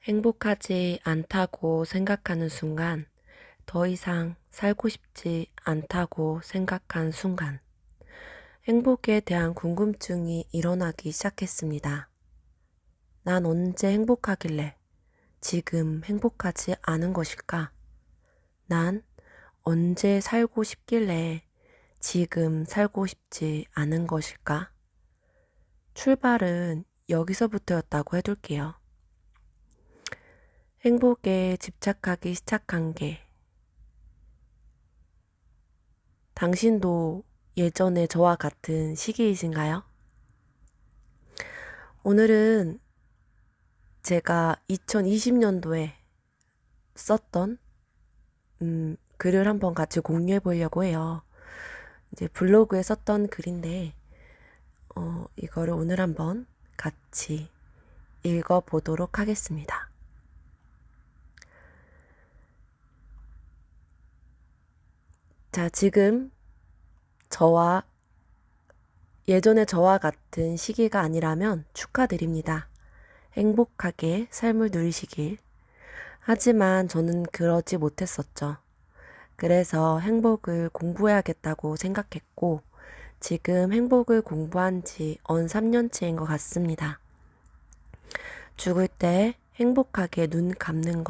행복하지 않다고 생각하는 순간, 더 이상 살고 싶지 않다고 생각한 순간, 행복에 대한 궁금증이 일어나기 시작했습니다. 난 언제 행복하길래 지금 행복하지 않은 것일까? 난 언제 살고 싶길래 지금 살고 싶지 않은 것일까? 출발은 여기서부터였다고 해둘게요. 행복에 집착하기 시작한 게 당신도 예전에 저와 같은 시기이신가요? 오늘은 제가 2020년도에 썼던 글을 한번 같이 공유해 보려고 해요. 이제 블로그에 썼던 글인데 이거를 오늘 한번 같이 읽어 보도록 하겠습니다. 자, 지금 예전에 저와 같은 시기가 아니라면 축하드립니다. 행복하게 삶을 누리시길. 하지만 저는 그러지 못했었죠. 그래서 행복을 공부해야겠다고 생각했고, 지금 행복을 공부한 지 언 3년째인 것 같습니다. 죽을 때 행복하게 눈 감는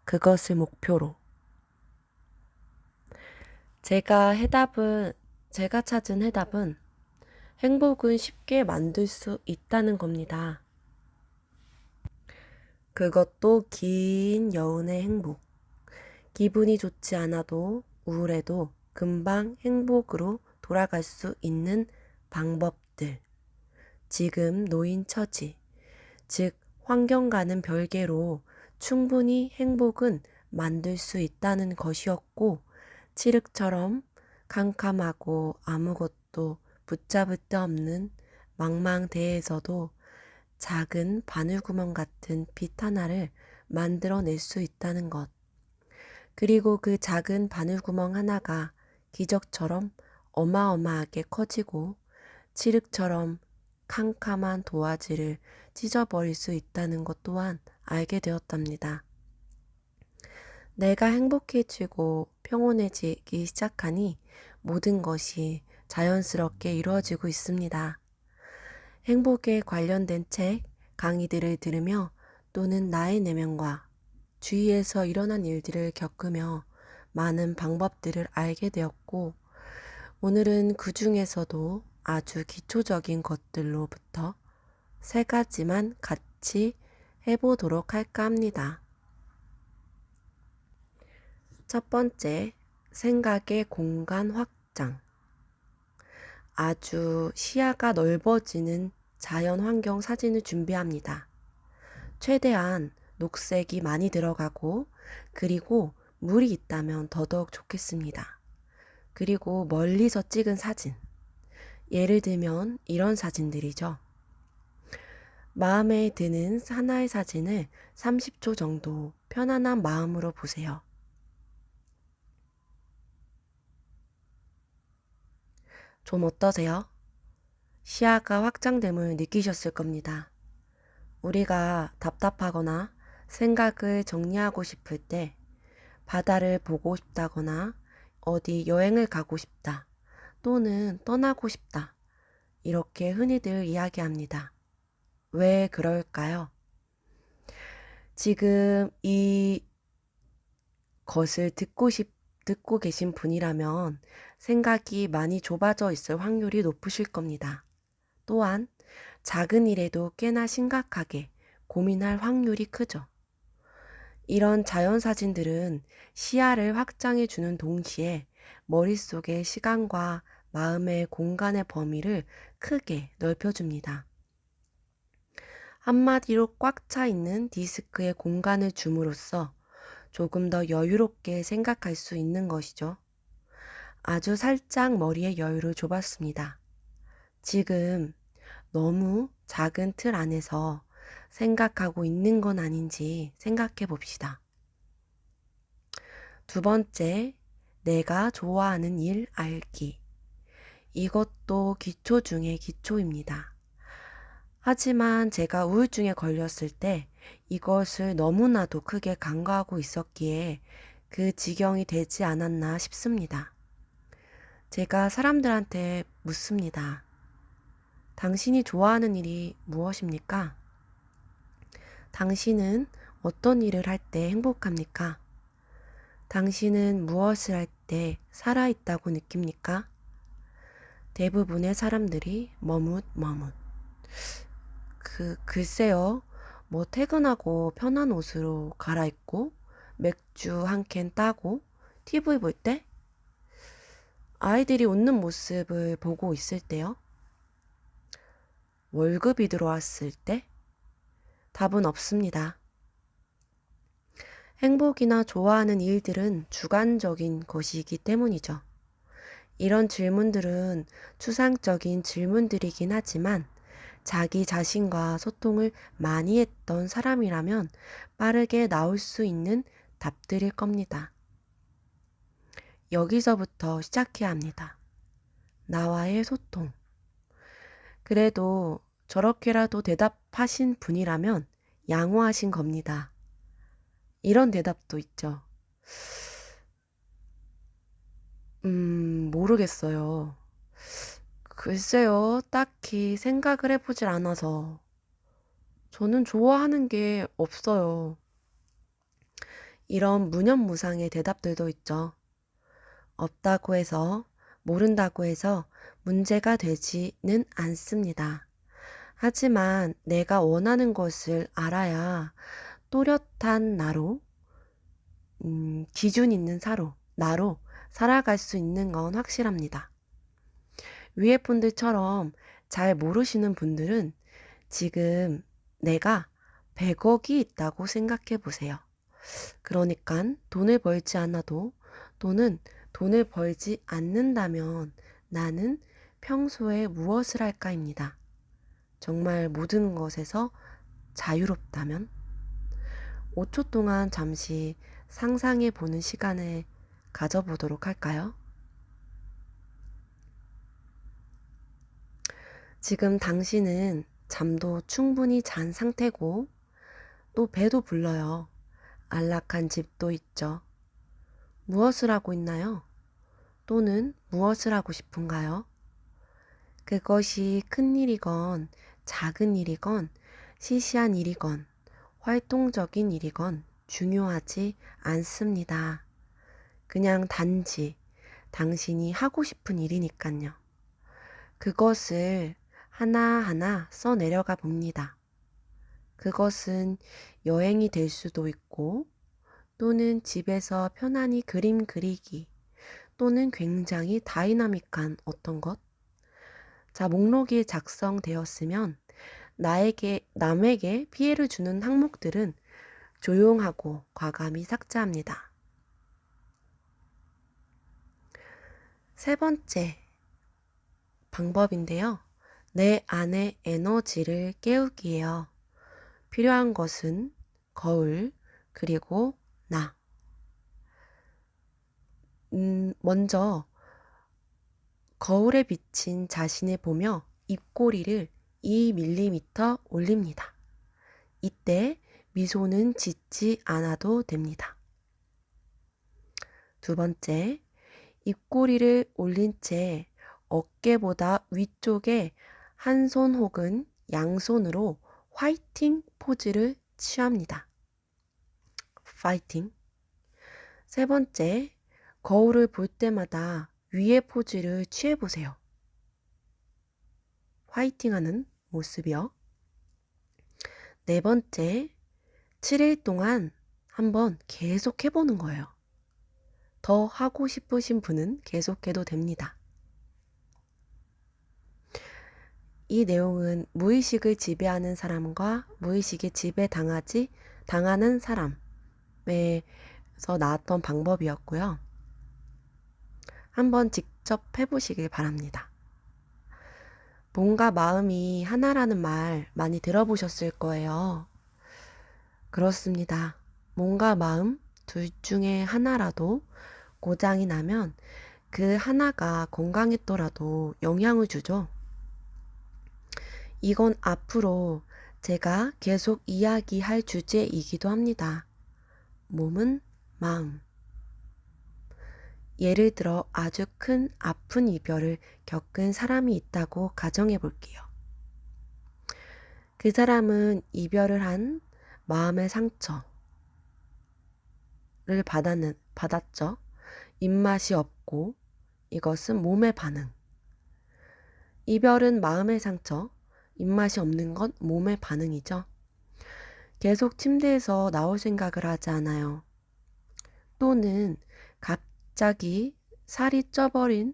그것을 목표로. 제가 찾은 해답은 행복은 쉽게 만들 수 있다는 겁니다. 그것도 긴 여운의 행복. 기분이 좋지 않아도 우울해도 금방 행복으로 돌아갈 수 있는 방법들. 지금 놓인 처지, 즉 환경과는 별개로 충분히 행복은 만들 수 있다는 것이었고, 칠흑처럼 캄캄하고 아무것도 붙잡을 데 없는 망망대해에서도 작은 바늘구멍 같은 빛 하나를 만들어낼 수 있다는 것. 그리고 그 작은 바늘구멍 하나가 기적처럼 어마어마하게 커지고 칠흑처럼 캄캄한 도화지를 찢어버릴 수 있다는 것 또한 알게 되었답니다. 내가 행복해지고 평온해지기 시작하니 모든 것이 자연스럽게 이루어지고 있습니다. 행복에 관련된 책, 강의들을 들으며 또는 나의 내면과 주위에서 일어난 일들을 겪으며 많은 방법들을 알게 되었고, 오늘은 그 중에서도 아주 기초적인 것들로부터 3가지만 같이 해보도록 할까 합니다. 첫 번째, 생각의 공간 확장. 아주 시야가 넓어지는 자연 환경 사진을 준비합니다. 최대한 녹색이 많이 들어가고, 그리고 물이 있다면 더더욱 좋겠습니다. 그리고 멀리서 찍은 사진. 예를 들면 이런 사진들이죠. 마음에 드는 하나의 사진을 30초 정도 편안한 마음으로 보세요. 좀 어떠세요? 시야가 확장됨을 느끼셨을 겁니다. 우리가 답답하거나 생각을 정리하고 싶을 때 바다를 보고 싶다거나 어디 여행을 가고 싶다 또는 떠나고 싶다 이렇게 흔히들 이야기합니다. 왜 그럴까요? 지금 이 것을 듣고 계신 분이라면 생각이 많이 좁아져 있을 확률이 높으실 겁니다. 또한 작은 일에도 꽤나 심각하게 고민할 확률이 크죠. 이런 자연 사진들은 시야를 확장해 주는 동시에 머릿속의 시간과 마음의 공간의 범위를 크게 넓혀줍니다. 한마디로 꽉 차 있는 디스크의 공간을 줌으로써 조금 더 여유롭게 생각할 수 있는 것이죠. 아주 살짝 머리의 여유를 줘봤습니다. 지금 너무 작은 틀 안에서 생각하고 있는 건 아닌지 생각해 봅시다. 두 번째, 내가 좋아하는 일 알기. 이것도 기초 중의 기초입니다. 하지만 제가 우울증에 걸렸을 때 이것을 너무나도 크게 간과하고 있었기에 그 지경이 되지 않았나 싶습니다. 제가 사람들한테 묻습니다. 당신이 좋아하는 일이 무엇입니까? 당신은 어떤 일을 할 때 행복합니까? 당신은 무엇을 할 때 살아있다고 느낍니까? 대부분의 사람들이 머뭇머뭇. 글쎄요. 뭐 퇴근하고 편한 옷으로 갈아입고 맥주 한 캔 따고 TV 볼 때? 아이들이 웃는 모습을 보고 있을 때요? 월급이 들어왔을 때? 답은 없습니다. 행복이나 좋아하는 일들은 주관적인 것이기 때문이죠. 이런 질문들은 추상적인 질문들이긴 하지만 자기 자신과 소통을 많이 했던 사람이라면 빠르게 나올 수 있는 답들일 겁니다. 여기서부터 시작해야 합니다. 나와의 소통. 그래도 저렇게라도 대답하신 분이라면 양호하신 겁니다. 이런 대답도 있죠. 모르겠어요. 글쎄요, 딱히 생각을 해보질 않아서. 저는 좋아하는 게 없어요. 이런 무념무상의 대답들도 있죠. 없다고 해서, 모른다고 해서 문제가 되지는 않습니다. 하지만 내가 원하는 것을 알아야 또렷한 기준 있는 나로 살아갈 수 있는 건 확실합니다. 위에 분들처럼 잘 모르시는 분들은 지금 내가 100억이 있다고 생각해 보세요. 그러니까 돈을 벌지 않아도 또는 돈을 벌지 않는다면 나는 평소에 무엇을 할까입니다. 정말 모든 것에서 자유롭다면 5초 동안 잠시 상상해 보는 시간을 가져보도록 할까요? 지금 당신은 잠도 충분히 잔 상태고 또 배도 불러요. 안락한 집도 있죠. 무엇을 하고 있나요? 또는 무엇을 하고 싶은가요? 그것이 큰 일이건 작은 일이건 시시한 일이건 활동적인 일이건 중요하지 않습니다. 그냥 단지 당신이 하고 싶은 일이니까요. 그것을 하나하나 써 내려가 봅니다. 그것은 여행이 될 수도 있고 또는 집에서 편안히 그림 그리기 또는 굉장히 다이나믹한 어떤 것. 자, 목록이 작성되었으면 남에게 피해를 주는 항목들은 조용하고 과감히 삭제합니다. 세 번째 방법인데요. 내 안의 에너지를 깨우기예요. 필요한 것은 거울, 그리고 나. 먼저 거울에 비친 자신을 보며 입꼬리를 2mm 올립니다. 이때 미소는 짓지 않아도 됩니다. 두 번째, 입꼬리를 올린 채 어깨보다 위쪽에 한 손 혹은 양손으로 화이팅 포즈를 취합니다. 파이팅. 세 번째, 거울을 볼 때마다 위의 포즈를 취해보세요. 화이팅하는 모습이요. 네 번째, 7일 동안 한번 계속 해보는 거예요. 더 하고 싶으신 분은 계속해도 됩니다. 이 내용은 무의식을 지배하는 사람과 무의식에 당하는 사람에서 나왔던 방법이었고요. 한번 직접 해보시길 바랍니다. 몸과 마음이 하나라는 말 많이 들어보셨을 거예요. 그렇습니다. 몸과 마음 둘 중에 하나라도 고장이 나면 그 하나가 건강했더라도 영향을 주죠. 이건 앞으로 제가 계속 이야기할 주제이기도 합니다. 몸은 마음. 예를 들어 아주 큰 아픈 이별을 겪은 사람이 있다고 가정해 볼게요. 그 사람은 이별을 한 마음의 상처를 받았죠. 입맛이 없고 이것은 몸의 반응. 이별은 마음의 상처, 입맛이 없는 건 몸의 반응이죠. 계속 침대에서 나올 생각을 하지 않아요. 또는 갑자기 살이 쪄버린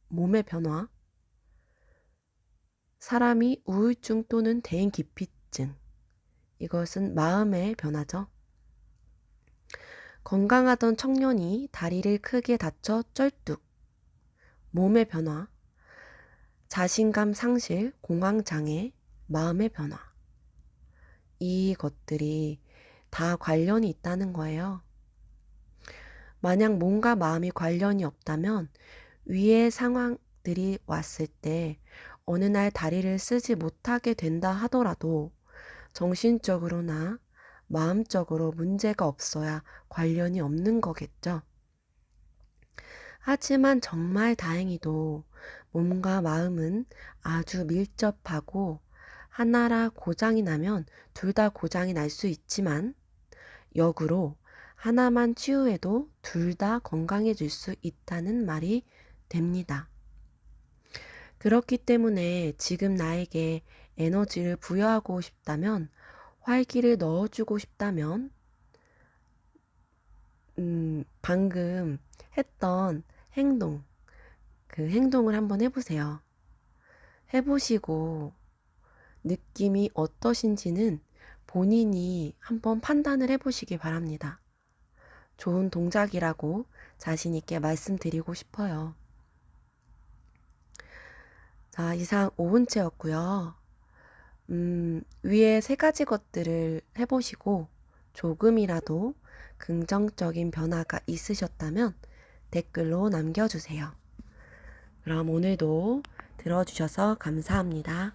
몸의 변화, 사람이 우울증 또는 대인기피증, 이것은 마음의 변화죠. 건강하던 청년이 다리를 크게 다쳐 쩔뚝, 몸의 변화, 자신감 상실, 공황장애, 마음의 변화. 이것들이 다 관련이 있다는 거예요. 만약 몸과 마음이 관련이 없다면 위의 상황들이 왔을 때 어느 날 다리를 쓰지 못하게 된다 하더라도 정신적으로나 마음적으로 문제가 없어야 관련이 없는 거겠죠. 하지만 정말 다행히도 몸과 마음은 아주 밀접하고 하나라 고장이 나면 둘 다 고장이 날 수 있지만 역으로 하나만 치유해도 둘 다 건강해질 수 있다는 말이 됩니다. 그렇기 때문에 지금 나에게 에너지를 부여하고 싶다면, 활기를 넣어주고 싶다면, 방금 했던 행동, 그 행동을 한번 해보세요. 해보시고 느낌이 어떠신지는 본인이 한번 판단을 해보시기 바랍니다. 좋은 동작이라고 자신 있게 말씀드리고 싶어요. 자, 이상 5분째였고요. 위에 3가지 것들을 해보시고 조금이라도 긍정적인 변화가 있으셨다면 댓글로 남겨주세요. 그럼 오늘도 들어주셔서 감사합니다.